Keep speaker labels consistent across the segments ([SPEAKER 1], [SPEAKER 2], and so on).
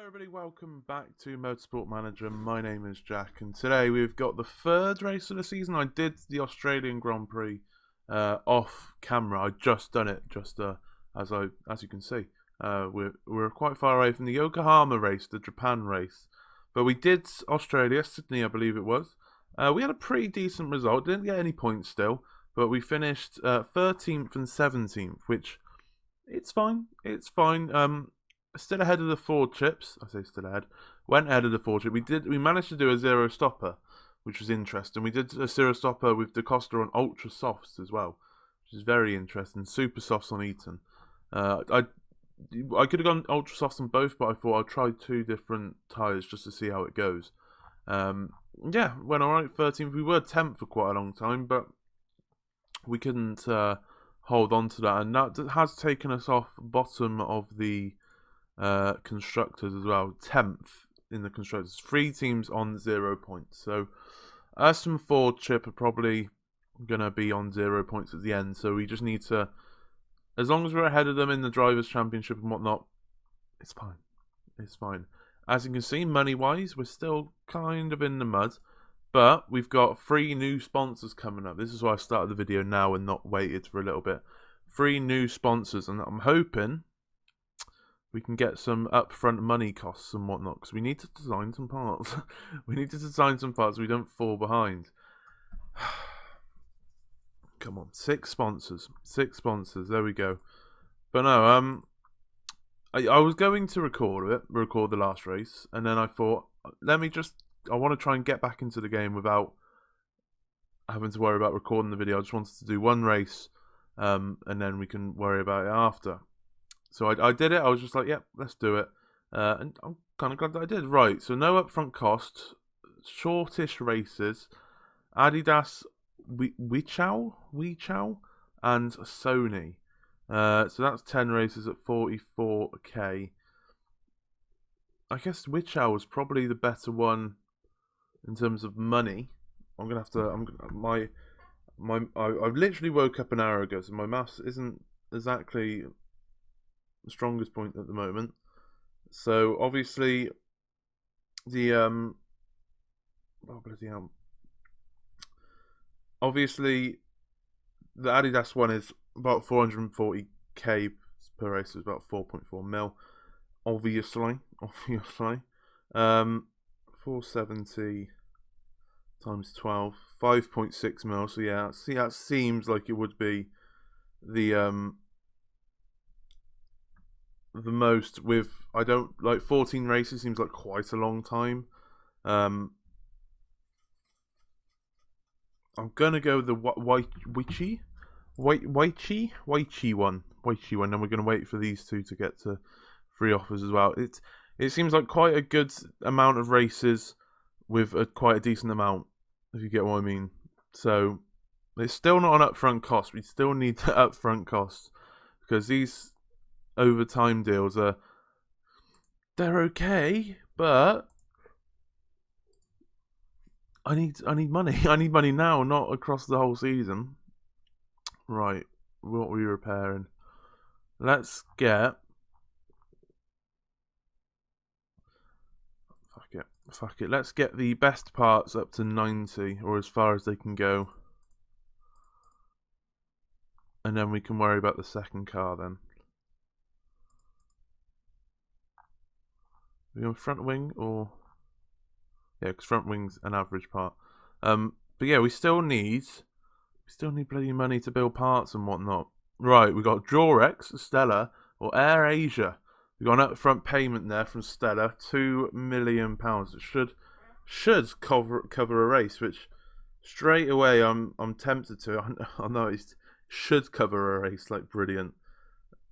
[SPEAKER 1] Everybody, welcome back to Motorsport Manager. My name is Jack, and today we've got the third race of the season. I did the Australian Grand Prix off camera. I just done it, as you can see. We're quite far away from the Yokohama race, the Japan race, but we did Australia, Sydney, I believe it was. We had a pretty decent result. Didn't get any points still, but we finished 13th and 17th, which it's fine. It's fine. Still ahead of the Ford chips. I say still ahead. Went ahead of the Ford chip. We managed to do a zero stopper, which was interesting. We did a zero stopper with DeCosta on ultra softs as well, which is very interesting. Super softs on Eaton. I could have gone ultra softs on both, but I thought I'd try two different tyres just to see how it goes. Yeah, went alright. 13th. We were 10th for quite a long time, but we couldn't hold on to that, and that has taken us off bottom of the constructors as well. 10th in the constructors. 3 teams on 0 points. So us and Ford Chip are probably gonna be on 0 points at the end. So we just need to, as long as we're ahead of them in the drivers' championship and whatnot, it's fine. It's fine. As you can see, money wise, we're still kind of in the mud. But we've got 3 new sponsors coming up. This is why I started the video now and not waited for a little bit. 3 new sponsors, and I'm hoping we can get some upfront money costs and whatnot, because we need to design some parts. We need to design some parts so we don't fall behind. Come on, 6 sponsors. 6 sponsors, there we go. But no, I was going to record the last race, and then I thought, I want to try and get back into the game without having to worry about recording the video. I just wanted to do one race, and then we can worry about it after. So I did it. I was just like, yep, let's do it. And I'm kind of glad that I did. Right, so no upfront cost, shortish races, Adidas, Weichao, and Sony. So that's 10 races at 44k. I guess Weichao was probably the better one in terms of money. I'm gonna have to. I literally woke up an hour ago, so my maths isn't exactly the strongest point at the moment. So obviously the oh bloody hell. Obviously the Adidas one is about 440k per race, so it's about 4.4 mil. Obviously. 470 times 12, 5.6 mil. So yeah, see, that seems like it would be the most. With, I don't like 14 races seems like quite a long time. I'm gonna go the Weichi one, and we're gonna wait for these two to get to free offers as well. It seems like quite a good amount of races with quite a decent amount, if you get what I mean. So it's still not an upfront cost. We still need the upfront costs, because these overtime deals they're okay, but I need money. I need money now, not across the whole season. Right, what are we repairing? Let's get, fuck it. Let's get the best parts up to 90, or as far as they can go, and then we can worry about the second car then. Are we on front wing, or yeah, because front wing's an average part. But yeah, we still need bloody money to build parts and whatnot. Right, we got Durex, Stella, or Air Asia. We got an upfront payment there from Stella, £2 million. It should cover a race, which straight away I'm tempted to. I know it should cover a race, like brilliant.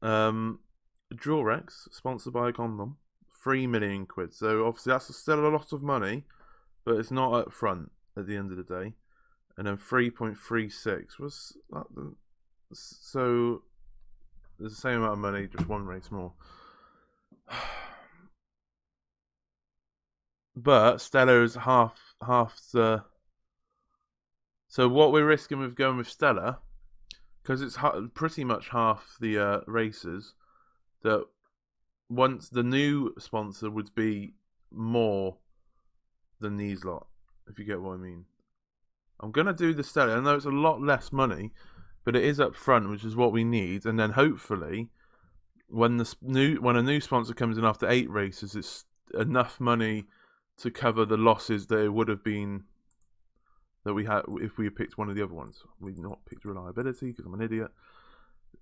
[SPEAKER 1] Durex, sponsored by a condom, £3 million. So obviously that's still a lot of money, but it's not up front at the end of the day. And then 3.36 was that. So there's the same amount of money, just one race more. But Stella is half the. So what we're risking with going with Stella, because it's pretty much half the races, that once the new sponsor would be more than these lot, if you get what I mean. I'm gonna do the Stellar. I know it's a lot less money, but it is up front, which is what we need. And then hopefully, when a new sponsor comes in after 8 races, it's enough money to cover the losses that it would have been that we had if we had picked one of the other ones. We've not picked reliability because I'm an idiot.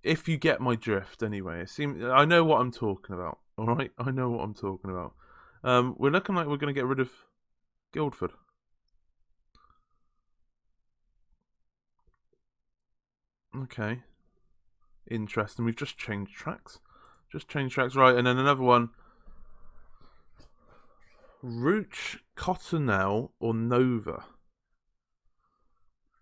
[SPEAKER 1] If you get my drift, anyway, I know what I'm talking about. All right, I know what I'm talking about. We're looking like we're going to get rid of Guildford. Okay, interesting. We've just changed tracks. Right, and then another one. Rooch, Cottonelle, or Nova.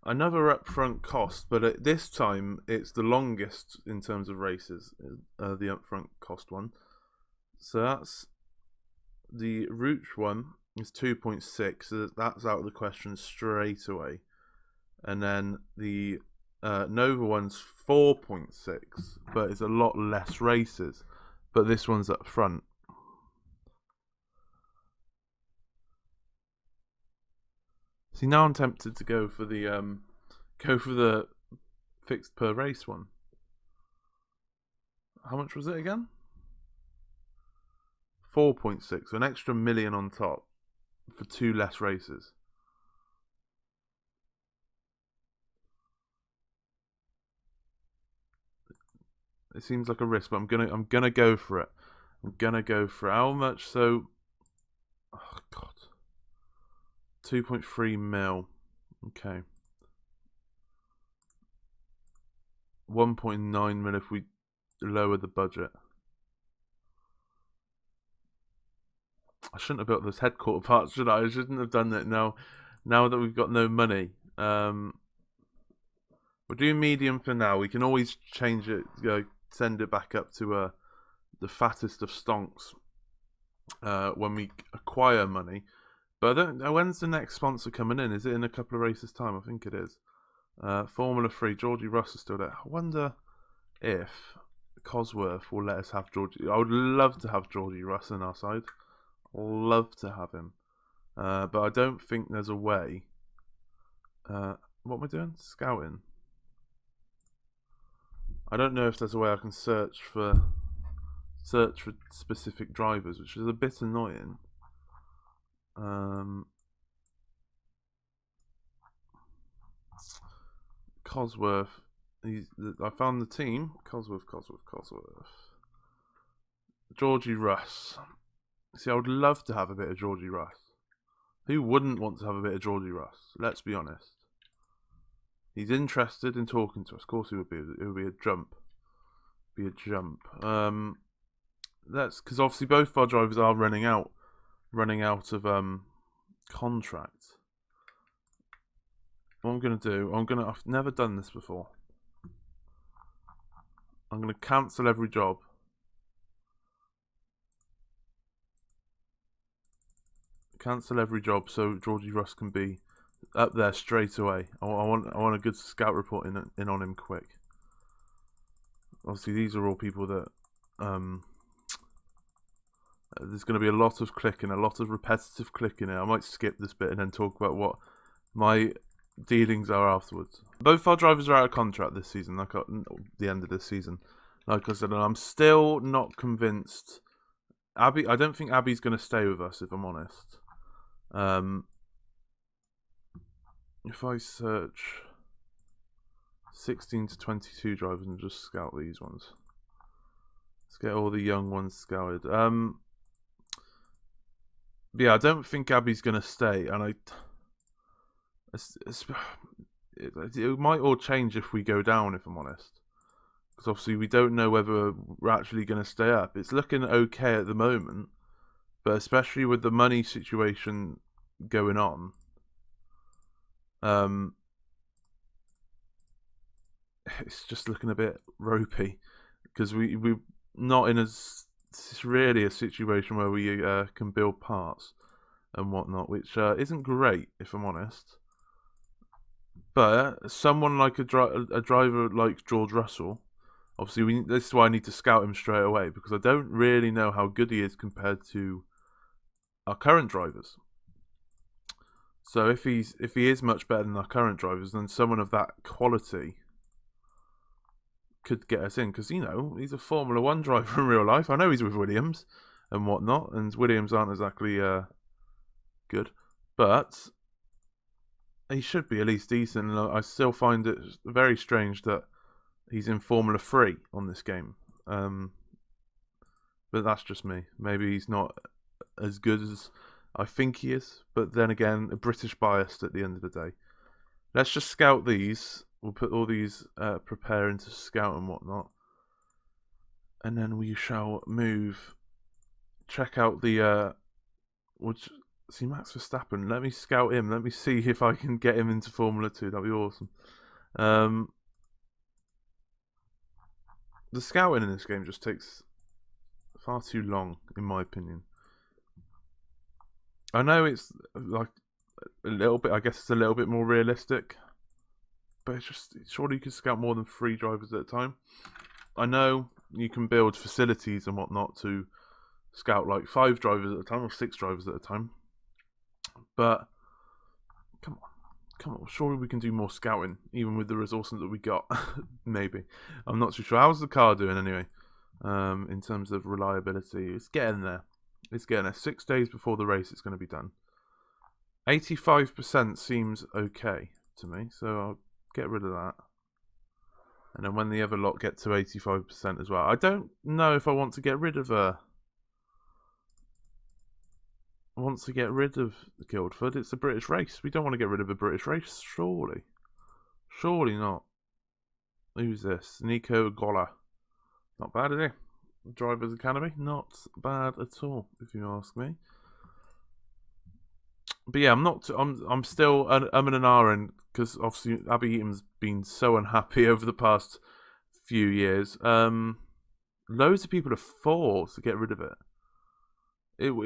[SPEAKER 1] Another upfront cost, but at this time it's the longest in terms of races, the upfront cost one. So that's the Rooch one is 2.6, so that's out of the question straight away. And then the Nova one's 4.6, but it's a lot less races. But this one's up front. See, now I'm tempted to go for the fixed per race one. How much was it again? 4.6, so an extra million on top for 2 less races. It seems like a risk, but I'm gonna go for it. How much? So, oh god, 2.3 mil. Okay. 1.9 mil if we lower the budget. I shouldn't have built those headquarter parts, should I? I shouldn't have done that now that we've got no money. We'll do medium for now. We can always change it, send it back up to the fattest of stonks when we acquire money. But I don't know, when's the next sponsor coming in? Is it in a couple of races' time? I think it is. Formula 3, Georgie Russ is still there. I wonder if Cosworth will let us have Georgie. I would love to have Georgie Russ on our side. Love to have him. But I don't think there's a way. What am I doing? Scouting. I don't know if there's a way I can search for specific drivers, which is a bit annoying. Cosworth. I found the team. Cosworth. Georgie Russ. See, I would love to have a bit of Georgie Russ. Who wouldn't want to have a bit of Georgie Russ? Let's be honest. He's interested in talking to us. Of course he would be. It would be a jump. That's because obviously both our drivers are running out of contracts. What I'm gonna do, I've never done this before. I'm gonna cancel every job. So Georgie Russ can be up there straight away. I want a good scout report in on him quick. Obviously, these are all people that there's going to be a lot of clicking, a lot of repetitive clicking here. I might skip this bit and then talk about what my dealings are afterwards. Both our drivers are out of contract this season, like at the end of this season. Like I said, and I'm still not convinced. I don't think Abby's going to stay with us, if I'm honest. If I search 16 to 22 drivers and just scout these ones, let's get all the young ones scouted. Yeah, I don't think Abby's gonna stay, and it might all change if we go down, if I'm honest, because obviously we don't know whether we're actually gonna stay up. It's looking okay at the moment, but especially with the money situation going on, it's just looking a bit ropey because we're not in it's really a situation where we can build parts and whatnot, which isn't great, if I'm honest. But someone like a driver like George Russell, Obviously, this is why I need to scout him straight away, because I don't really know how good he is compared to our current drivers. So if he is much better than our current drivers, then someone of that quality could get us in, because he's a Formula One driver in real life. I know he's with Williams and whatnot, and Williams aren't exactly good, but he should be at least decent. And I still find it very strange that he's in Formula 3 on this game. But that's just me. Maybe he's not as good as I think he is. But then again, a British bias at the end of the day. Let's just scout these. We'll put all these prepare into scout and whatnot. And then we shall move. Check out the... see Max Verstappen. Let me scout him. Let me see if I can get him into Formula 2. That'd be awesome. The scouting in this game just takes far too long, in my opinion. I know it's like a little bit. I guess it's a little bit more realistic, but it's just surely you could scout more than 3 drivers at a time. I know you can build facilities and whatnot to scout like 5 drivers at a time or 6 drivers at a time, but come on, surely we can do more scouting, even with the resources that we got. Maybe. I'm not too sure. How's the car doing anyway? In terms of reliability, it's getting there. 6 days before the race, it's going to be done. 85% seems okay to me, so I'll get rid of that. And then when the other lot get to 85% as well. I don't know if I want to get rid of Guildford. It's a British race. We don't want to get rid of a British race, surely. Surely not. Who's this? Nico Golla. Not bad, is he? Drivers Academy. Not bad at all, if you ask me. But yeah, I'm still and ahhing, because obviously Abby Eaton's been so unhappy over the past few years. Loads of people are for to get rid of it.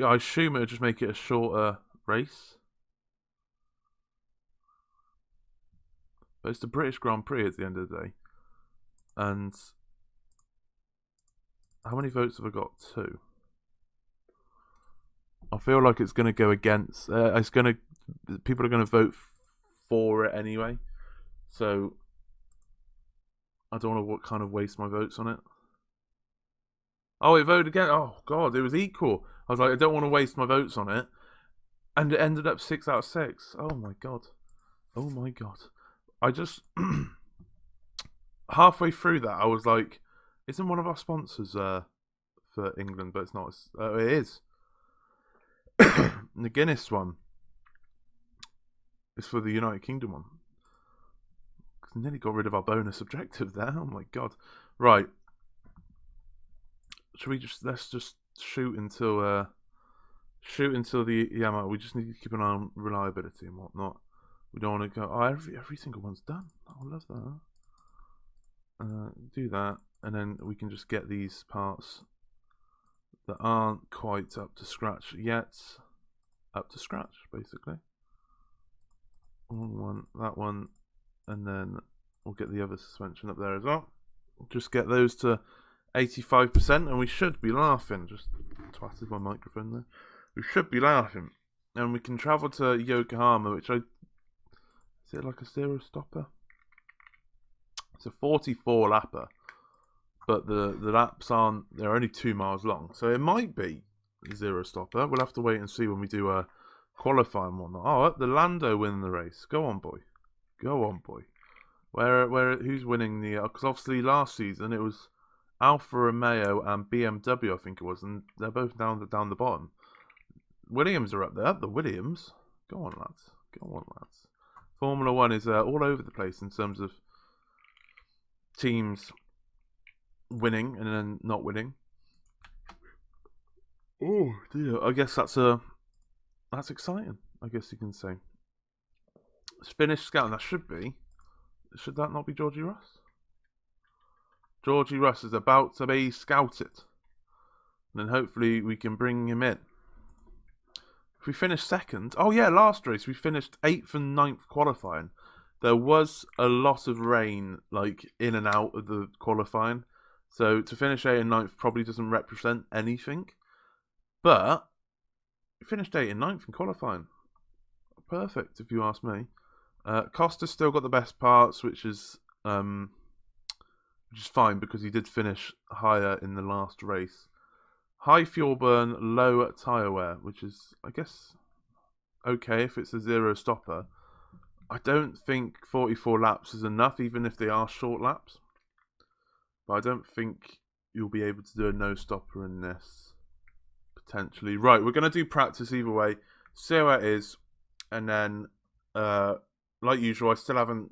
[SPEAKER 1] I assume it would just make it a shorter race. But it's the British Grand Prix at the end of the day. And how many votes have I got? 2. I feel like it's going to go against... people are going to vote for it anyway. So I don't want to kind of waste my votes on it. Oh, it voted again. Oh, God, it was equal. I was like, I don't want to waste my votes on it. And it ended up 6 out of 6. Oh, my God. Oh, my God. I just... halfway through that, I was like, isn't one of our sponsors for England? But it's not. It is. The Guinness one is for the United Kingdom one. Nearly got rid of our bonus objective there. Oh, my God. Right. Should we let's just shoot until the we just need to keep an eye on reliability and whatnot. We don't want to go, every single one's done. I love that. Do that, and then we can just get these parts that aren't quite up to scratch yet up to scratch, basically. That one, and then we'll get the other suspension up there as well. Just get those to 85%, and we should be laughing. Just twatted my microphone there. We should be laughing, and we can travel to Yokohama, which is it like a 0 stopper? It's a 44 lapper, but the laps they're only 2 miles long, so it might be a 0 stopper. We'll have to wait and see when we do a qualify and whatnot. Oh, the Lando winning the race. Go on, boy. Go on, boy. Who's winning the? Because obviously last season it was Alfa Romeo and BMW, I think it was, and they're both down the bottom. Williams are up there. The Williams. Go on, lads. Go on, lads. Formula One is all over the place in terms of teams winning and then not winning. Oh dear. I guess that's exciting, I guess you can say. It's finished scouting. Should that not be Georgie Russ? Georgie Russ is about to be scouted. And then hopefully we can bring him in. If we finish second... Oh yeah, last race we finished 8th and 9th qualifying. There was a lot of rain, like, in and out of the qualifying. So to finish 8th and 9th probably doesn't represent anything. But he finished 8th and 9th in qualifying. Perfect, if you ask me. Costa's still got the best parts, which is fine because he did finish higher in the last race. High fuel burn, low tyre wear, which is, I guess, okay if it's a zero stopper. I don't think 44 laps is enough, even if they are short laps. But I don't think you'll be able to do a no stopper in this. Potentially. Right, we're going to do practice either way. See how it is. And then, like usual, I still haven't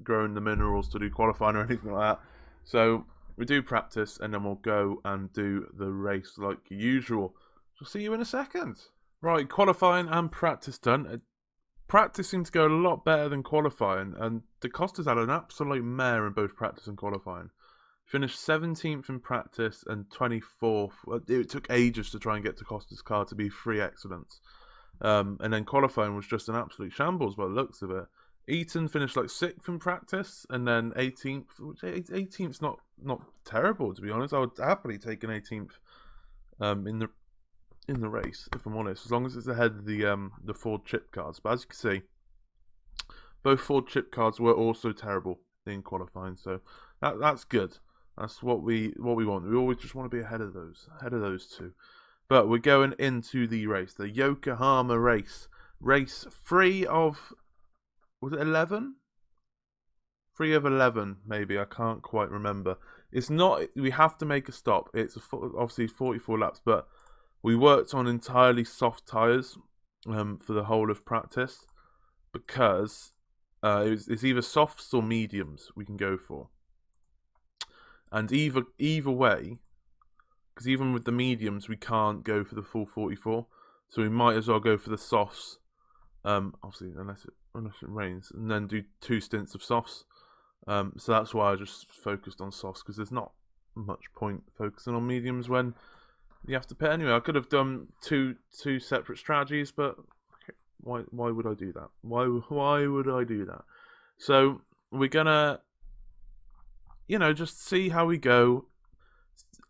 [SPEAKER 1] grown the minerals to do qualifying or anything like that. So we do practice and then we'll go and do the race like usual. I'll see you in a second. Right, qualifying and practice done. Practice seemed to go a lot better than qualifying, and the Costas had an absolute mare in both practice and qualifying. Finished 17th in practice and 24th. It took ages to try and get to Costa's car to be free excellence. And then qualifying was just an absolute shambles by the looks of it. Eaton finished like 6th in practice and then 18th, which 18th's not terrible, to be honest. I would happily take an 18th in the race, if I'm honest, as long as it's ahead of the Ford chip cars. But as you can see, both Ford chip cars were also terrible in qualifying, so that's good. That's what we want. We always just want to be ahead of those two. But we're going into the race, the Yokohama race 3 of, was it 11? 3 of 11, maybe. I can't quite remember. It's not. We have to make a stop. It's obviously 44 laps, but we worked on entirely soft tyres for the whole of practice because it's either softs or mediums we can go for. And either way, because even with the mediums we can't go for the full 44, so we might as well go for the softs. Obviously, unless it rains, and then do 2 stints of softs. So that's why I just focused on softs, because there's not much point focusing on mediums when you have to pit anyway. I could have done two separate strategies, but why would I do that? Why would I do that? So we're gonna, just see how we go.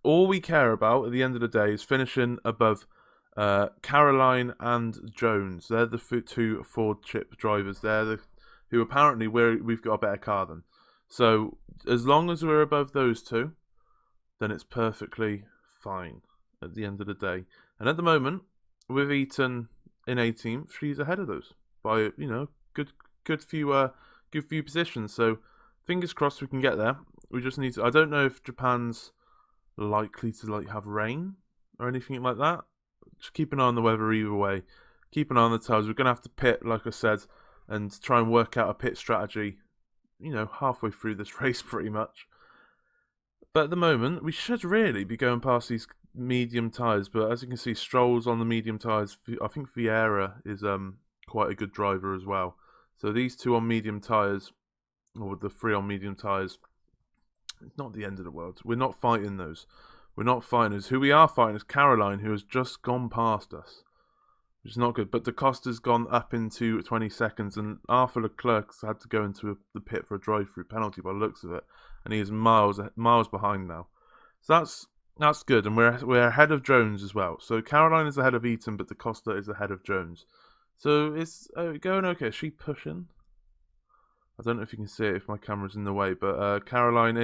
[SPEAKER 1] All we care about at the end of the day is finishing above Caroline and Jones. They're the 2 Ford chip drivers. They're who apparently we've got a better car than. So as long as we're above those 2, then it's perfectly fine at the end of the day. And at the moment, with Eaton in 18th, she's ahead of those by good few positions. So fingers crossed we can get there. We just need to. I don't know if Japan's likely to have rain or anything like that. Just keep an eye on the weather either way. Keep an eye on the tyres. We're going to have to pit, like I said, and try and work out a pit strategy, halfway through this race pretty much. But at the moment, we should really be going past these medium tyres. But as you can see, Stroll's on the medium tyres. I think Vieira is quite a good driver as well. So these 2 on medium tyres, or the 3 on medium tyres, it's not the end of the world. We're not fighting those. We're not fighting those. Who we are fighting is Caroline, who has just gone past us, which is not good. But Da Costa's gone up into 20 seconds, and Arthur Leclerc's had to go into the pit for a drive-through penalty by the looks of it, and he is miles behind now. So that's good, and we're ahead of Jones as well. So Caroline is ahead of Eaton, but Da Costa is ahead of Jones. So it's going okay. Is she pushing? I don't know if you can see it if my camera's in the way, but Caroline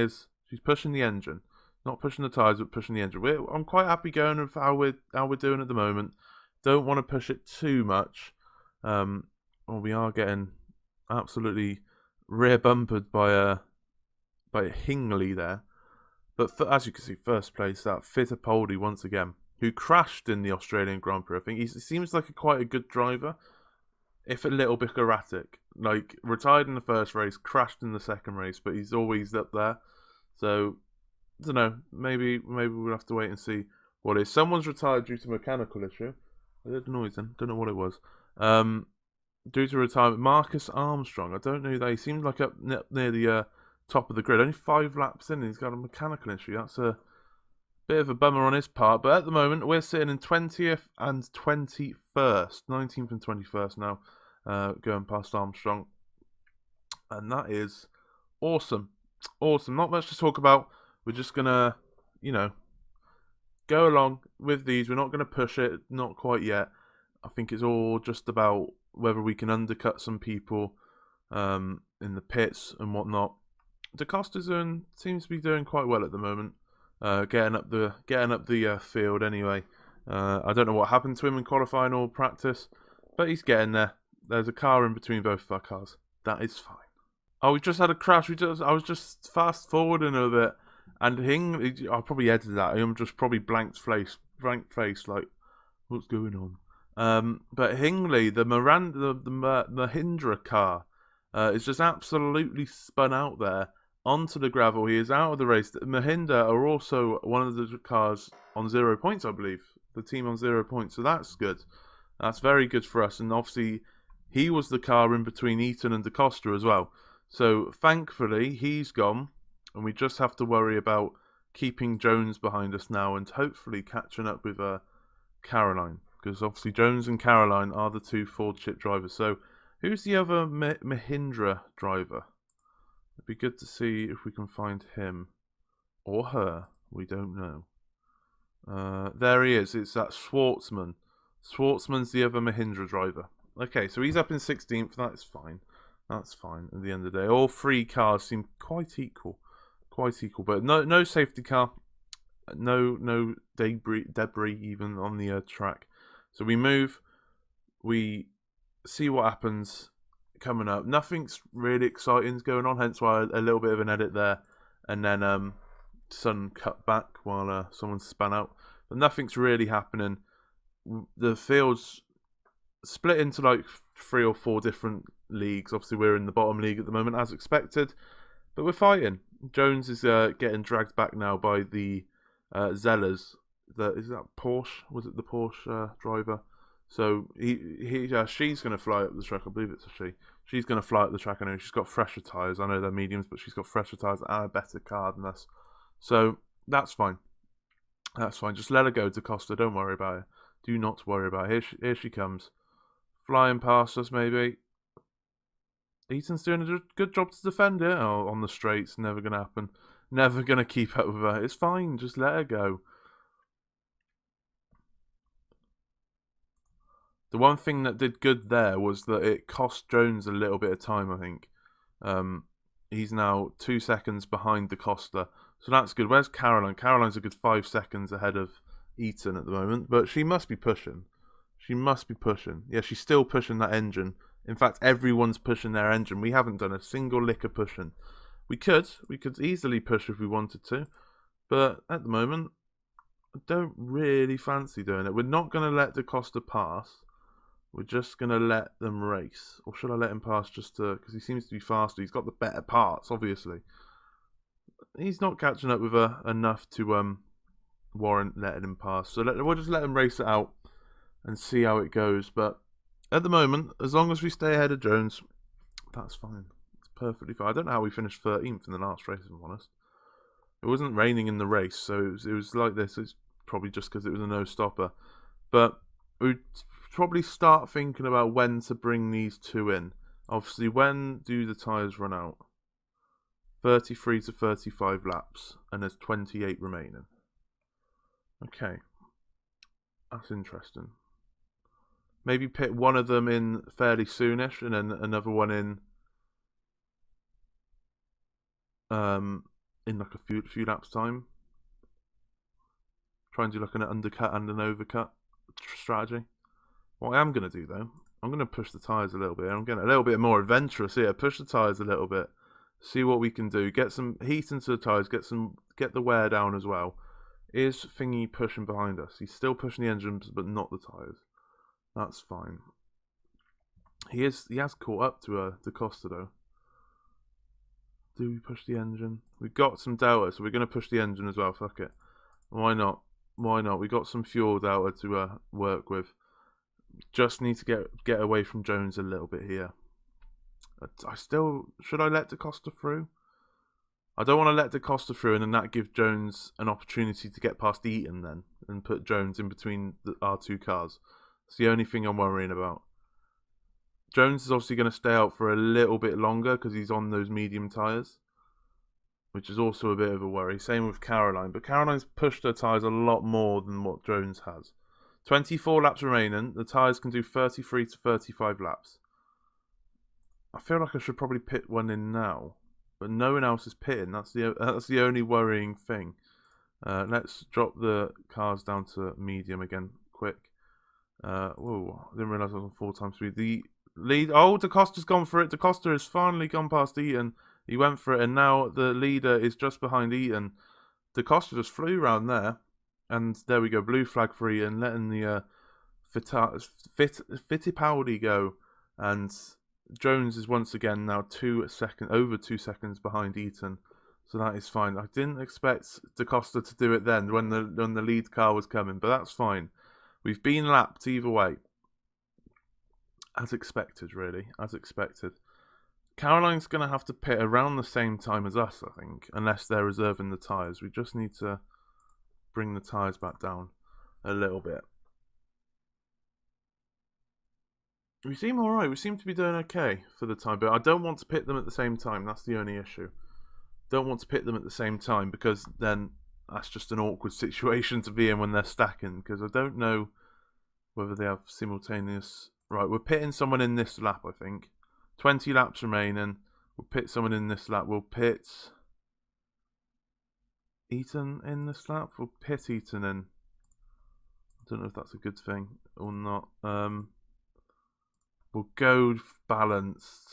[SPEAKER 1] she's pushing the engine. Not pushing the tyres, but pushing the engine. I'm quite happy going with how we're doing at the moment. Don't want to push it too much. We are getting absolutely rear bumpered by Hingley there. But as you can see, first place, that Fittipaldi once again, who crashed in the Australian Grand Prix. I think he seems like quite a good driver, if a little bit erratic. Like, retired in the first race, crashed in the second race, but he's always up there. So, I don't know. Maybe we'll have to wait and see what it is. Someone's retired due to mechanical issue. I heard noise then. Don't know what it was. Due to retirement, Marcus Armstrong. I don't know who that. He seemed like up near the top of the grid. Only 5 laps in, and he's got a mechanical issue. That's a bit of a bummer on his part. But at the moment, we're sitting in 20th and 21st. 19th and 21st now. Going past Armstrong. And that is awesome. Awesome. Not much to talk about. We're just going to go along with these. We're not going to push it, not quite yet. I think it's all just about whether we can undercut some people in the pits and whatnot. Da Costa's seems to be doing quite well at the moment, getting up the field anyway. I don't know what happened to him in qualifying or practice, but he's getting there. There's a car in between both of our cars. That is fine. Oh, we just had a crash. I was just fast forwarding a bit, and I probably edited that. I'm just probably blank face, like, what's going on? But Hingley, the Mahindra car, is just absolutely spun out there onto the gravel. He is out of the race. Mahindra are also one of the cars on 0 points, I believe. The team on 0 points, so that's good. That's very good for us. And obviously, he was the car in between Eaton and Da Costa as well. So thankfully, he's gone, and we just have to worry about keeping Jones behind us now and hopefully catching up with Caroline. Because obviously Jones and Caroline are the two Ford chip drivers. So who's the other Mahindra driver? It'd be good to see if we can find him or her. We don't know. There he is. It's that Schwartzman. Schwartzman's the other Mahindra driver. Okay, so he's up in 16th. That's fine. That's fine. At the end of the day, all three cars seem quite equal. But no safety car. No debris even on the track. So we move. We see what happens coming up. Nothing's really exciting going on, hence why a little bit of an edit there, and then sun cut back while someone span out. But nothing's really happening. The field's split into like 3 or 4 different leagues. Obviously, we're in the bottom league at the moment, as expected, but we're fighting. Jones is getting dragged back now by the Zellers. Is that Porsche? Was it the Porsche driver? So she's going to fly up the track. I believe it's a she. She's going to fly up the track. I know she's got fresher tyres. I know they're mediums, but she's got fresher tyres and a better car than us. So that's fine. That's fine. Just let her go, Da Costa. Don't worry about it. Do not worry about it. Here she comes. Flying past us, maybe. Eaton's doing a good job to defend it. Oh, on the straights. Never going to happen. Never going to keep up with her. It's fine. Just let her go. The one thing that did good there was that it cost Jones a little bit of time, I think. He's now 2 seconds behind Da Costa. So that's good. Where's Caroline? Caroline's a good 5 seconds ahead of Eaton at the moment. But she must be pushing. Yeah, she's still pushing that engine. In fact, everyone's pushing their engine. We haven't done a single lick of pushing. We could easily push if we wanted to. But at the moment, I don't really fancy doing it. We're not going to let Da Costa pass. We're just going to let them race. Or should I let him pass just to... Because he seems to be faster. He's got the better parts, obviously. He's not catching up with her enough to warrant letting him pass. So we'll just let him race it out and see how it goes. But at the moment, as long as we stay ahead of Jones, that's fine. It's perfectly fine. I don't know how we finished 13th in the last race, if I'm honest. It wasn't raining in the race, so it was like this. It's probably just because it was a no-stopper. But we'd probably start thinking about when to bring these two in. Obviously, when do the tyres run out? 33 to 35 laps, and there's 28 remaining. Okay. That's interesting. Maybe pit one of them in fairly soonish, and then another one in like a few laps time. Try and do like an undercut and an overcut strategy. What I am going to do though, I'm going to push the tyres a little bit. I'm getting a little bit more adventurous here. Push the tyres a little bit. See what we can do. Get some heat into the tyres. Get the wear down as well. Is Thingy pushing behind us? He's still pushing the engines, but not the tyres. That's fine. He has caught up to Da Costa though. Do we push the engine? We've got some delta, so we're going to push the engine as well. Fuck it. Why not? We got some fuel delta to work with. Just need to get away from Jones a little bit here. Should I let Da Costa through? I don't want to let Da Costa through and then that give Jones an opportunity to get past Eaton then and put Jones in between our two cars. It's the only thing I'm worrying about. Jones is obviously going to stay out for a little bit longer because he's on those medium tyres. which is also a bit of a worry. Same with Caroline, but Caroline's pushed her tyres a lot more than what Jones has. 24 laps remaining. The tyres can do 33 to 35 laps. I feel like I should probably pit one in now, but no one else is pitting. That's the only worrying thing. Let's drop the cars down to medium again, quick. Whoa, I didn't realise I was on 4 times speed. The lead. Oh, Da Costa's gone for it. Da Costa has finally gone past Eaton. He went for it, and now the leader is just behind Eaton. Da Costa just flew around there, and there we go. Blue flag for Eaton, letting the Fittipaldi go, and Jones is once again now over 2 seconds behind Eaton. So that is fine. I didn't expect Da Costa to do it then when the lead car was coming, but that's fine. We've been lapped either way. As expected, really. As expected. Caroline's going to have to pit around the same time as us, I think, unless they're reserving the tyres. We just need to bring the tyres back down a little bit. We seem alright. We seem to be doing okay for the time, but I don't want to pit them at the same time. That's the only issue. Don't want to pit them at the same time because then that's just an awkward situation to be in when they're stacking, because I don't know whether they have simultaneous... Right, we're pitting someone in this lap, I think. 20 laps remaining. We'll pit someone in this lap. We'll pit Eaton in this lap. We'll pit Eaton in. I don't know if that's a good thing or not. We'll go balanced.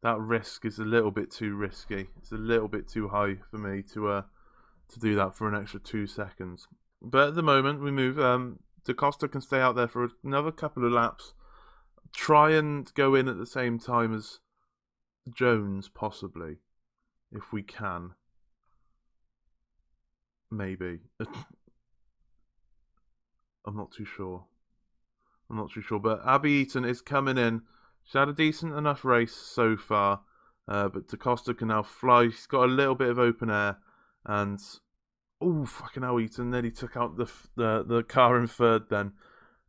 [SPEAKER 1] That risk is a little bit too risky. It's a little bit too high for me to do that for an extra 2 seconds. But at the moment, we move. Da Costa can stay out there for another couple of laps. Try and go in at the same time as Jones, possibly, if we can. Maybe. I'm not too sure. But Abby Eaton is coming in. She's had a decent enough race so far, but Da Costa can now fly. She's got a little bit of open air, and oh fucking hell, Eaton nearly took out the car in third then.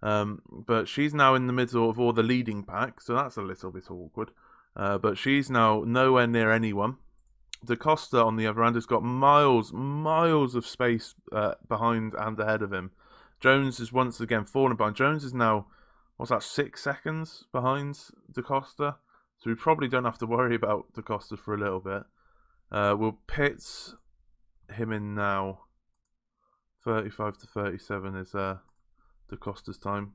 [SPEAKER 1] But she's now in the middle of all the leading pack, so that's a little bit awkward. But she's now nowhere near anyone. Da Costa, on the other hand, has got miles of space behind and ahead of him. Jones is once again falling behind. Jones is now, 6 seconds behind Da Costa? So we probably don't have to worry about Da Costa for a little bit. We'll pit him in now. 35 to 37 is Da Costa's time.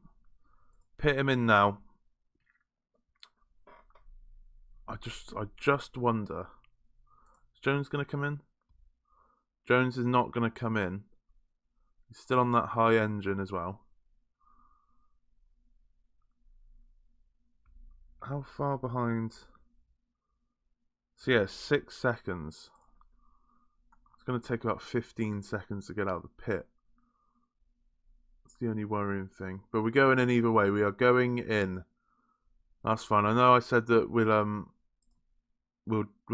[SPEAKER 1] Pit him in now. I just wonder. Is Jones going to come in? Jones is not going to come in. He's still on that high engine as well. How far behind? So yeah, 6 seconds. It's going to take about 15 seconds to get out of the pit. That's the only worrying thing. But we're going in either way. We are going in. That's fine. I know I said that we'll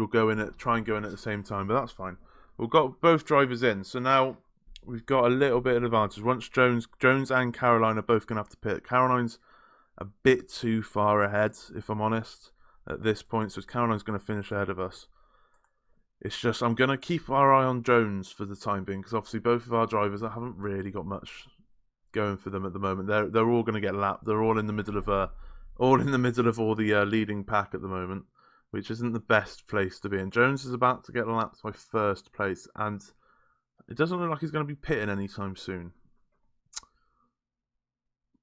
[SPEAKER 1] go in try and go in at the same time, but that's fine. We've got both drivers in, so now we've got a little bit of advantage. Once Jones and Caroline are both going to have to pit. Caroline's a bit too far ahead, if I'm honest, at this point. So Caroline's going to finish ahead of us. It's just I'm going to keep our eye on Jones for the time being, because obviously both of our drivers haven't really got much going for them at the moment. They're all going to get lapped. They're all in the middle of all the leading pack at the moment, which isn't the best place to be in. Jones is about to get lapped by first place, and it doesn't look like he's going to be pitting anytime soon.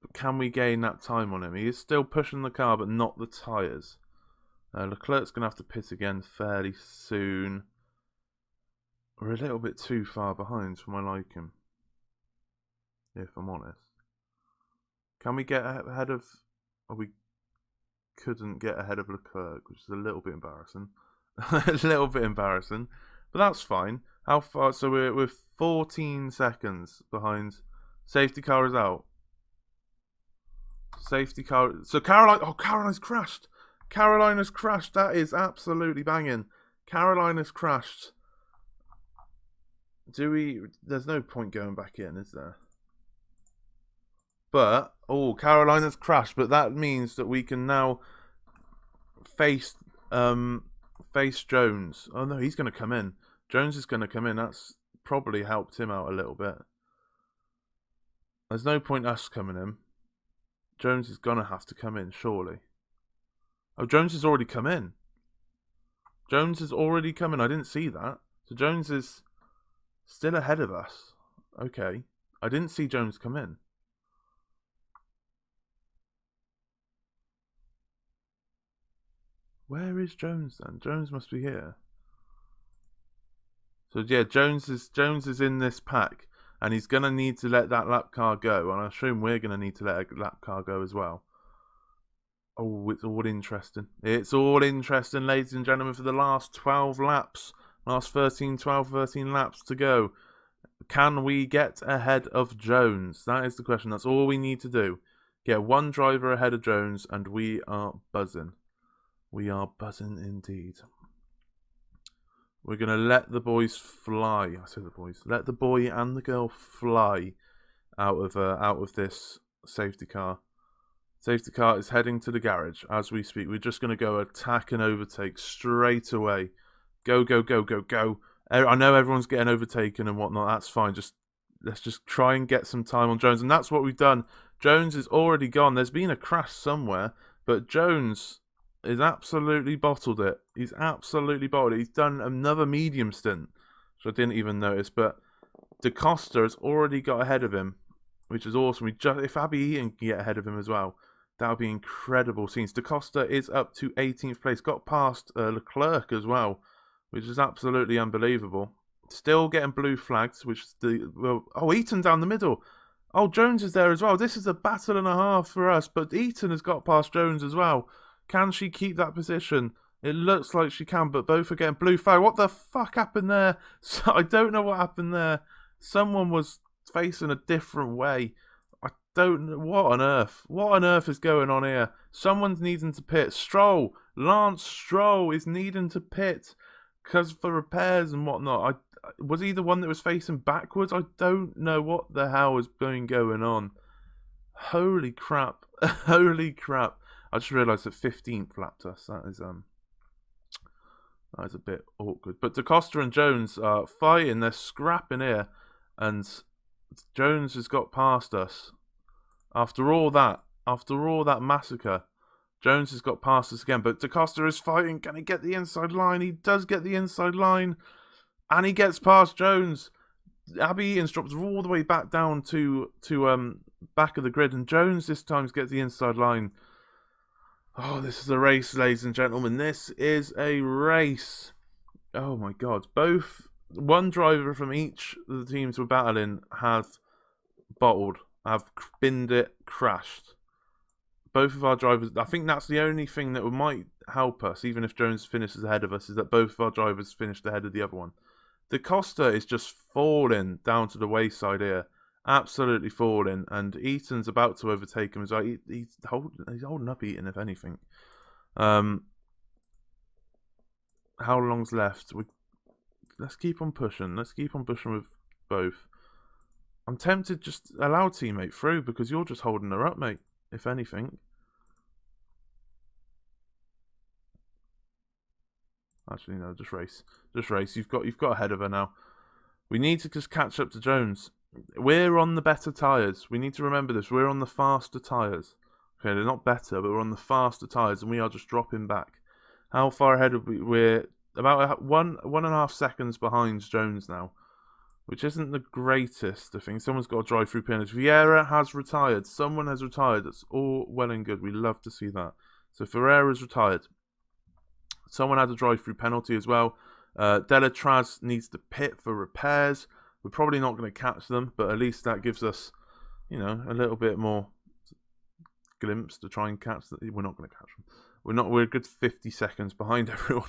[SPEAKER 1] But can we gain that time on him? He is still pushing the car, but not the tyres. Leclerc's going to have to pit again fairly soon. We're a little bit too far behind for my liking, if I'm honest. Can we get ahead of... Oh, we couldn't get ahead of Leclerc, which is a little bit embarrassing. A little bit embarrassing, but that's fine. How far? So we're 14 seconds behind. Safety car is out. Safety car. So Caroline. Oh, Caroline's crashed. Caroline has crashed. That is absolutely banging. Caroline has crashed. There's no point going back in, is there? But Caroline has crashed. But that means that we can now face face Jones. Oh no, he's going to come in. Jones is going to come in. That's probably helped him out a little bit. There's no point us coming in. Jones is going to have to come in, surely. Oh, Jones has already come in. Jones has already come in. I didn't see that. So Jones is still ahead of us. Okay. I didn't see Jones come in. Where is Jones then? Jones must be here. So yeah, Jones is in this pack, and he's gonna need to let that lap car go, and I assume we're gonna need to let a lap car go as well. Oh, it's all interesting. It's all interesting, ladies and gentlemen, for the last 12 laps. Last 13 laps to go. Can we get ahead of Jones? That is the question. That's all we need to do. Get one driver ahead of Jones, and we are buzzing. We are buzzing indeed. We're going to let the boys fly. I say the boys. Let the boy and the girl fly out of this safety car. Safety car is heading to the garage as we speak. We're just going to go attack and overtake straight away. Go, go, go, go, go. I know everyone's getting overtaken and whatnot. That's fine. Let's just try and get some time on Jones. And that's what we've done. Jones is already gone. There's been a crash somewhere. But Jones is absolutely bottled it. He's absolutely bottled it. He's done another medium stint, which I didn't even notice. But DaCosta has already got ahead of him, which is awesome. If Abby Eaton can get ahead of him as well, that would be incredible scenes. DaCosta is up to 18th place. Got past Leclerc as well, which is absolutely unbelievable. Still getting blue flags, which is Eaton down the middle. Oh, Jones is there as well. This is a battle and a half for us, but Eaton has got past Jones as well. Can she keep that position? It looks like she can, but both are getting blue flag. What the fuck happened there? I don't know what happened there. Someone was facing a different way. I don't know. What on earth? What on earth is going on here? Someone's needing to pit. Lance Stroll is needing to pit because for repairs and whatnot. Was he the one that was facing backwards? I don't know what the hell has been going on. Holy crap. Holy crap. I just realised that 15th lapped us. That is a bit awkward. But DaCosta and Jones are fighting. They're scrapping here. And Jones has got past us. After all that massacre, Jones has got past us again. But DaCosta is fighting. Can he get the inside line? He does get the inside line. And he gets past Jones. Abby Eaton drops all the way back down to back of the grid. And Jones this time gets the inside line. Oh, this is a race, ladies and gentlemen. This is a race. Oh my God. One driver from each of the teams we're battling have bottled, have binned it, crashed. Both of our drivers, I think that's the only thing that might help us, even if Jones finishes ahead of us, is that both of our drivers finished ahead of the other one. DaCosta is just falling down to the wayside here. Absolutely falling, and Eaton's about to overtake him as well. He's holding up Eaton, if anything. How long's left? Let's keep on pushing. Let's keep on pushing with both. I'm tempted just allow teammate through because you're just holding her up, mate. If anything. Actually, no, just race. Just race. You've got ahead of her now. We need to just catch up to Jones. We're on the better tyres. We need to remember this. We're on the faster tyres. Okay, they're not better, but we're on the faster tyres, and we are just dropping back. How far ahead are we? We're about 1.5 seconds behind Jones now, which isn't the greatest. I think someone's got to drive through penalties. Vieira has retired. Someone has retired. That's all well and good. We love to see that. So Ferreira's retired. Someone had a drive-through penalty as well. Delatraz needs to pit for repairs. We're probably not going to catch them, but at least that gives us, a little bit more glimpse to try and catch them. We're not going to catch them. We're a good 50 seconds behind everyone.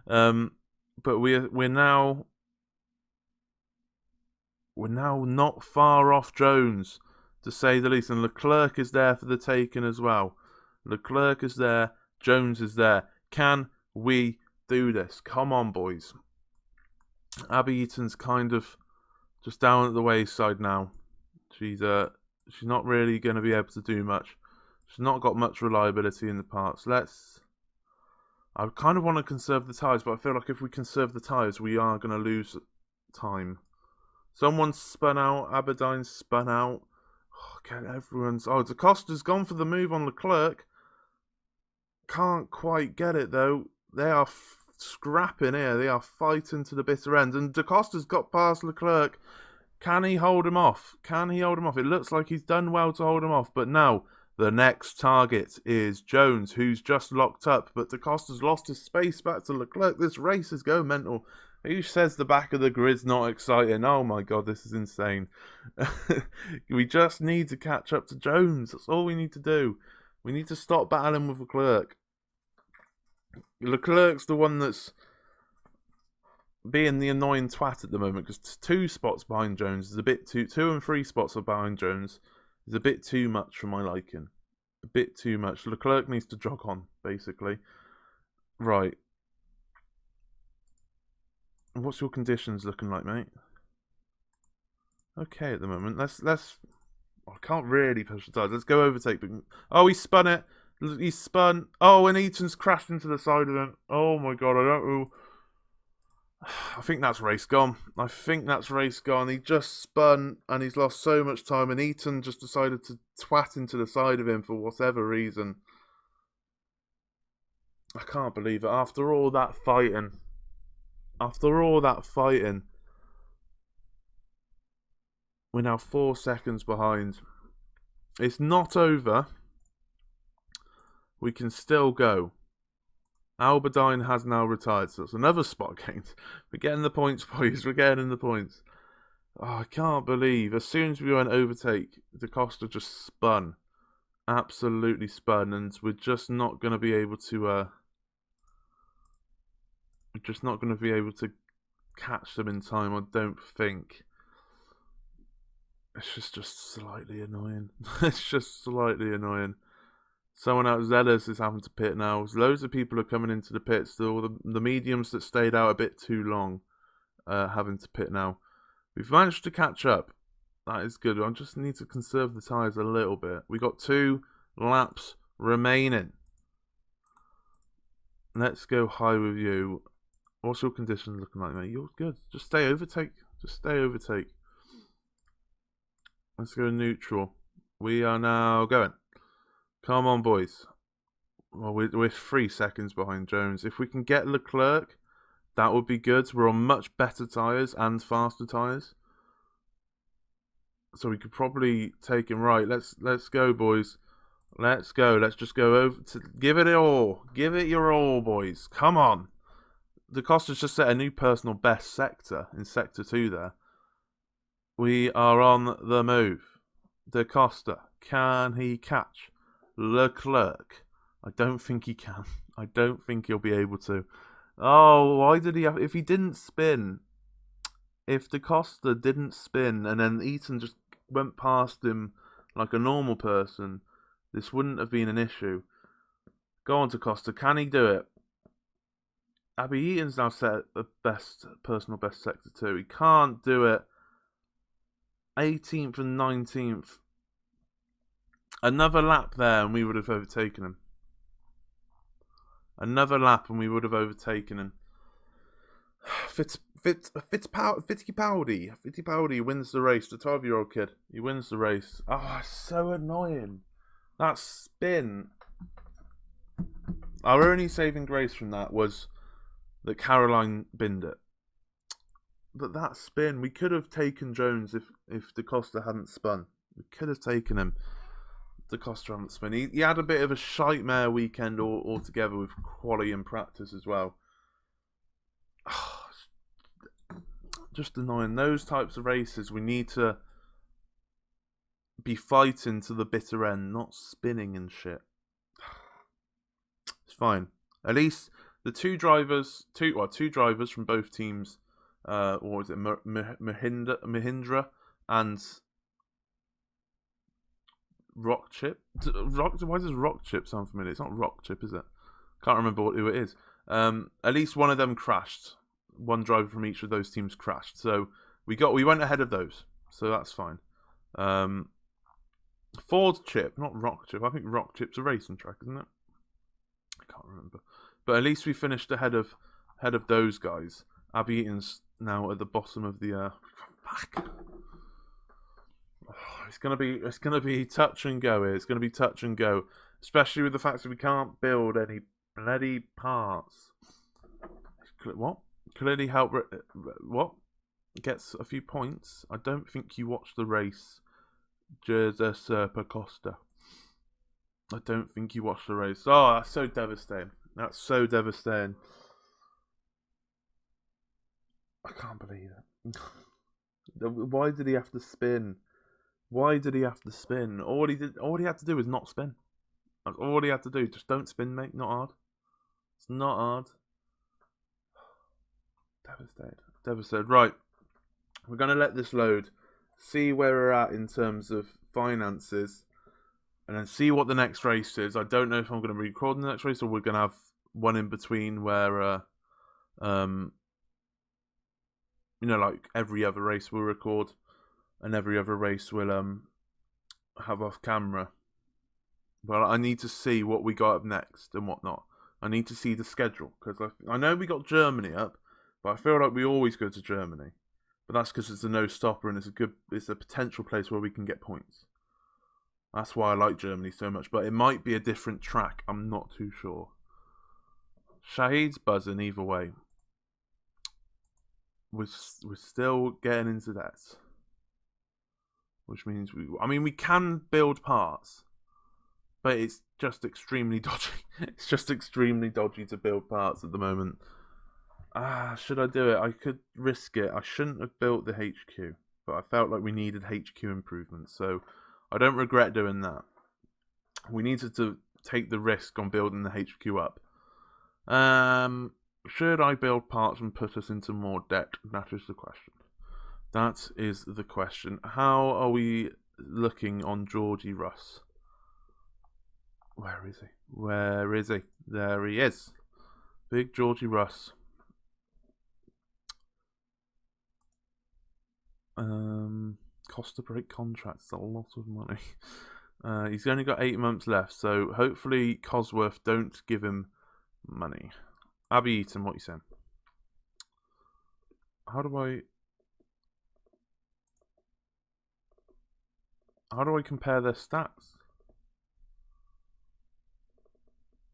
[SPEAKER 1] But we're now not far off Jones, to say the least. And Leclerc is there for the taking as well. Leclerc is there. Jones is there. Can we do this? Come on, boys. Abby Eaton's kind of just down at the wayside now. She's not really going to be able to do much. She's not got much reliability in the parts. Let's I kind of want to conserve the tyres, but I feel like if we conserve the tyres, we are going to lose time. Someone's spun out. Aberdeen's spun out. Oh, okay, everyone's... Oh, DaCosta's gone for the move on Leclerc. Can't quite get it, though. They are scrapping here. They are fighting to the bitter end. And DaCosta's got past Leclerc. Can he hold him off? Can he hold him off? It looks like he's done well to hold him off. But now, the next target is Jones, who's just locked up. But DaCosta's lost his space back to Leclerc. This race is going mental. Who says the back of the grid's not exciting? Oh my god, this is insane. We just need to catch up to Jones. That's all we need to do. We need to stop battling with Leclerc. Leclerc's the one that's being the annoying twat at the moment, because 2 spots behind Jones is a bit too... 2 and 3 spots behind Jones is a bit too much for my liking. A bit too much. Leclerc needs to jog on, basically. Right. What's your conditions looking like, mate? Okay, at the moment. Let's. I can't really push the tires. Let's go overtake. Oh, he spun it. He spun. Oh, and Eaton's crashed into the side of him. Oh my god, I don't know. I think that's race gone. I think that's race gone. He just spun and he's lost so much time, and Eaton just decided to twat into the side of him for whatever reason. I can't believe it. After all that fighting. We're now 4 seconds behind. It's not over. We can still go. Aberdeen has now retired, so it's another spot gained. We're getting the points, boys. We're getting the points. Oh, I can't believe. As soon as we went overtake, DaCosta just spun. Absolutely spun, and we're just not going to be able to... We're just not going to be able to catch them in time, I don't think. It's just slightly annoying. It's just slightly annoying. Someone else, Zellis, is having to pit now. Loads of people are coming into the pits. All the mediums that stayed out a bit too long, having to pit now. We've managed to catch up. That is good. I just need to conserve the tyres a little bit. We got 2 laps remaining. Let's go high with you. What's your conditions looking like, mate? You're good. Just stay overtake. Just stay overtake. Let's go neutral. We are now going. Come on, boys. Well, we're 3 seconds behind Jones. If we can get Leclerc, that would be good. We're on much better tyres and faster tyres. So we could probably take him right. Let's go, boys. Let's go. Let's just go over to give it all. Give it your all, boys. Come on. DaCosta's just set a new personal best sector in Sector 2 there. We are on the move. DaCosta, can he catch Leclerc? I don't think he can. I don't think he'll be able to. Oh, why did he have... If he didn't spin... If DaCosta didn't spin and then Eaton just went past him like a normal person, this wouldn't have been an issue. Go on, DaCosta. Can he do it? Abby Eaton's now set the personal best sector 2. He can't do it. 18th and 19th. Another lap there and we would have overtaken him. Another lap and we would have overtaken him. Fittipaldi wins the race. The 12-year-old kid. He wins the race. Oh, it's so annoying. That spin. Our only saving grace from that was that Caroline binned it. But that spin, we could have taken Jones if DaCosta hadn't spun. We could have taken him. DaCosta hadn't spun. He had a bit of a shite-mare weekend altogether with quali and practice as well. Just annoying. Those types of races, we need to be fighting to the bitter end, not spinning and shit. It's fine. At least the two drivers from both teams, or is it Mahindra and Rock Chip? Why does Rock Chip sound familiar? It's not Rock Chip, is it? Can't remember who it is. At least one of them crashed. One driver from each of those teams crashed. So we went ahead of those. So that's fine. Ford Chip, not Rock Chip. I think Rock Chip's a racing track, isn't it? I can't remember. But at least we finished ahead of those guys. Abby Eaton's now at the bottom of the back. Oh, it's gonna be touch and go here. It's gonna be touch and go, especially with the fact that we can't build any bloody parts. What? Clearly help. What? Gets a few points. I don't think you watched the race, Jerza Serpa Costa. I don't think you watched the race. Oh, that's so devastating. That's so devastating. I can't believe it. Why did he have to spin? Why did he have to spin? All he had to do was not spin. That's all he had to do. Just don't spin, mate. Not hard. It's not hard. Devastated. Devastated. Right. We're going to let this load. See where we're at in terms of finances. And then see what the next race is. I don't know if I'm going to be recording the next race or we're going to have one in between where, like every other race we'll record. And every other race we'll have off camera. But I need to see what we got up next and whatnot. I need to see the schedule. Because I know we got Germany up. But I feel like we always go to Germany. But that's because it's a no-stopper and it's a potential place where we can get points. That's why I like Germany so much. But it might be a different track. I'm not too sure. Shahid's buzzing either way. We're still getting into that. Which means we can build parts. But it's just extremely dodgy. It's just extremely dodgy to build parts at the moment. Should I do it? I could risk it. I shouldn't have built the HQ. But I felt like we needed HQ improvements. So I don't regret doing that. We needed to take the risk on building the HQ up. Should I build parts and put us into more debt? That is the question. That is the question. How are we looking on Georgie Russ? Where is he? Where is he? There he is. Big Georgie Russ. Cost to break contracts. A lot of money. He's only got 8 months left, so hopefully Cosworth don't give him money. Abby Eaton, what are you saying? How do I compare their stats?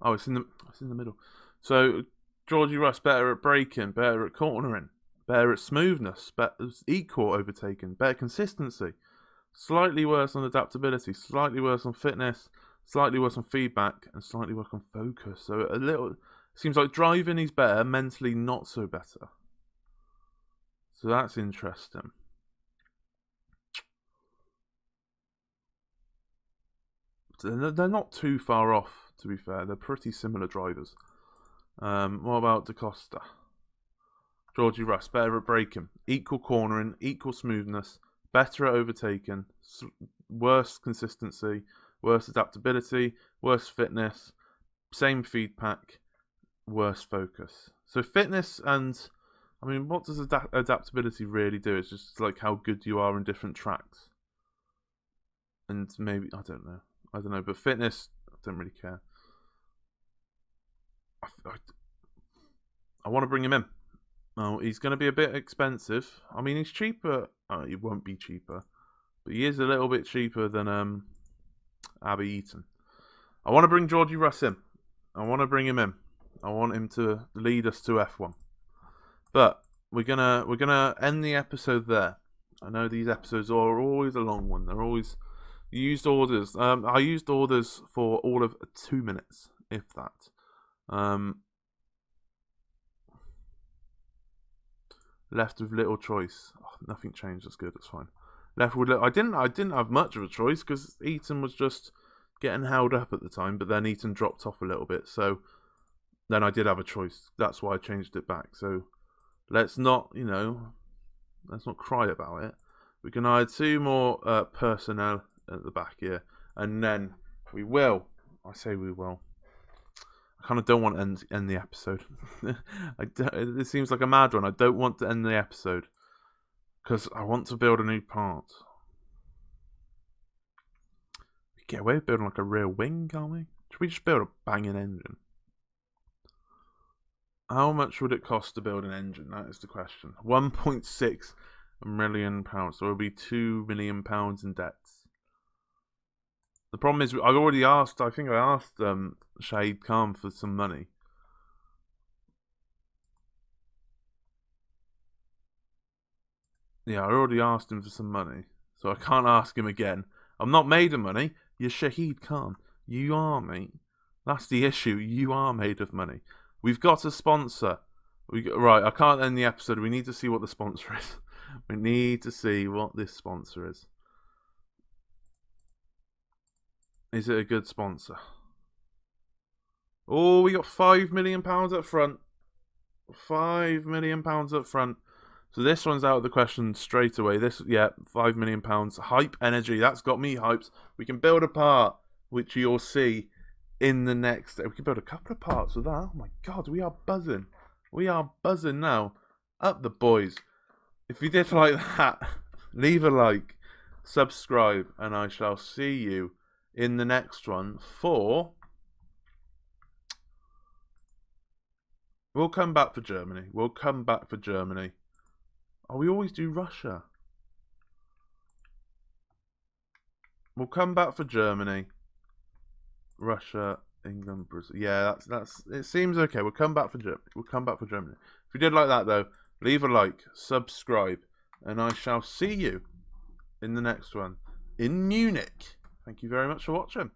[SPEAKER 1] Oh, it's in the middle. So Georgie Russ better at braking, better at cornering, better at smoothness, better equal overtaking, better consistency. Slightly worse on adaptability, slightly worse on fitness, slightly worse on feedback, and slightly worse on focus. So a little seems like driving he's better, mentally not so better. So that's interesting. They're not too far off, to be fair. They're pretty similar drivers. What about Da Costa? Georgie Russ, better at braking, equal cornering, equal smoothness, better at overtaking, worse consistency, worse adaptability, worse fitness, same feedback, worse focus. So fitness and, what does adaptability really do? It's just like how good you are in different tracks. And maybe, I don't know, but fitness, I don't really care. I want to bring him in. Oh, he's going to be a bit expensive. He's cheaper. He won't be cheaper, but he is a little bit cheaper than Abby Eaton. I want to bring Georgie Russ in. I want to bring him in. I want him to lead us to F1. But we're gonna end the episode there. I know these episodes are always a long one. They're always used orders. I used orders for all of 2 minutes, if that. Left with little choice. Oh, nothing changed. That's good. That's fine. Left with I didn't have much of a choice because Eaton was just getting held up at the time, but then Eaton dropped off a little bit. So then I did have a choice. That's why I changed it back. So let's not cry about it. We can hire 2 more personnel at the back here, and then we will. I say we will. I kind of don't want to end the episode. It seems like a mad one. I don't want to end the episode because I want to build a new part. We get away with building like a real wing, can't we? Should we just build a banging engine? How much would it cost to build an engine? That is the question. £1.6 million. So there will be £2 million in debts. The problem is, I've already asked. I think I asked Shahid Khan for some money. Yeah, I already asked him for some money, so I can't ask him again. I'm not made of money. You're Shahid Khan. You are, mate. That's the issue. You are made of money. We've got a sponsor. Right, I can't end the episode. We need to see what the sponsor is. We need to see what this sponsor is. Is it a good sponsor? Oh, we got £5 million up front. £5 million up front. So this one's out of the question straight away. This, yeah, £5 million. Hype Energy. That's got me hyped. We can build a part, which you'll see in the next. We can build a couple of parts with that. Oh my God, we are buzzing. We are buzzing now. Up the boys. If you did like that, leave a like, subscribe, and I shall see you in the next one for... We'll come back for Germany. We'll come back for Germany. Oh, we always do Russia. We'll come back for Germany. Russia, England, Brazil. Yeah, that's. It seems okay. We'll come back for Germany. We'll come back for Germany. If you did like that, though, leave a like, subscribe, and I shall see you in the next one in Munich. Thank you very much for watching.